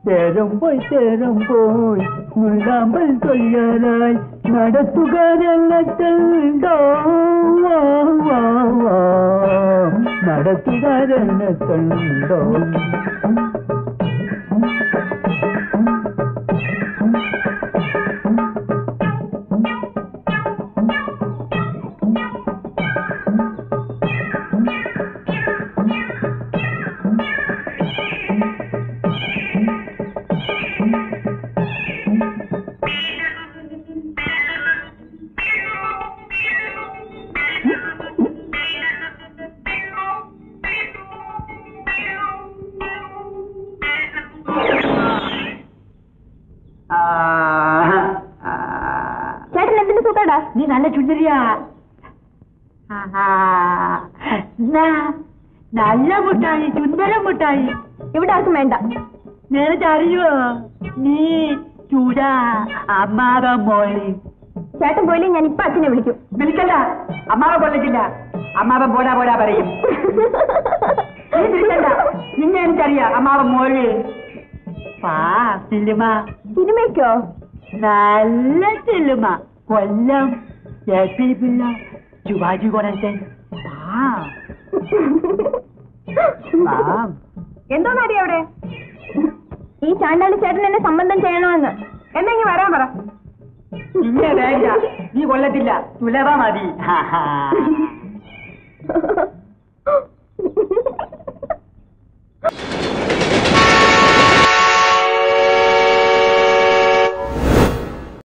തേരം പോയി മുല്ലാമ്പൽ കൊയ്യാറായി നടത്തുകാരെണ്ണത്തുണ്ടോ നടത്തുകാരെണ്ണത്തുണ്ടോ നീ നല്ല ചുന്ദരിയാ നല്ല മുട്ടായി ചുന്ദര മുട്ടായി ഇവിടെ ആർക്കും വേണ്ട. നേരത്തെ അറിയോ നീ ചൂടാ അമ്മാവ മോളി. ചേട്ടൻ പോയില്ലേ ഞാൻ ഇപ്പൊ അച്ഛനെ വിളിക്കും. വിളിക്കണ്ട, അമ്മാവ കൊള്ളിക്കില്ല. അമ്മാവൻ പോരാ പോരാ പറയും. നീ വിളിക്കണ്ട, നിന്നെ എനിക്കറിയാം അമ്മാവ മോളി. സിനിമ സിനിമയ്ക്കോ? നല്ല സിനിമ. കൊല്ലം പിള്ള ശിവാജി ഗണേശൻ. എന്തോ നടി അവിടെ? ഈ ചാണ്ടാളി ചേട്ടൻ എന്നെ സംബന്ധം ചെയ്യണമെന്ന്. എന്നെങ്കിൽ വരാൻ പറ. ഇല്ല വേണ്ട, നീ കൊല്ലത്തില്ല, തുലവ മതി.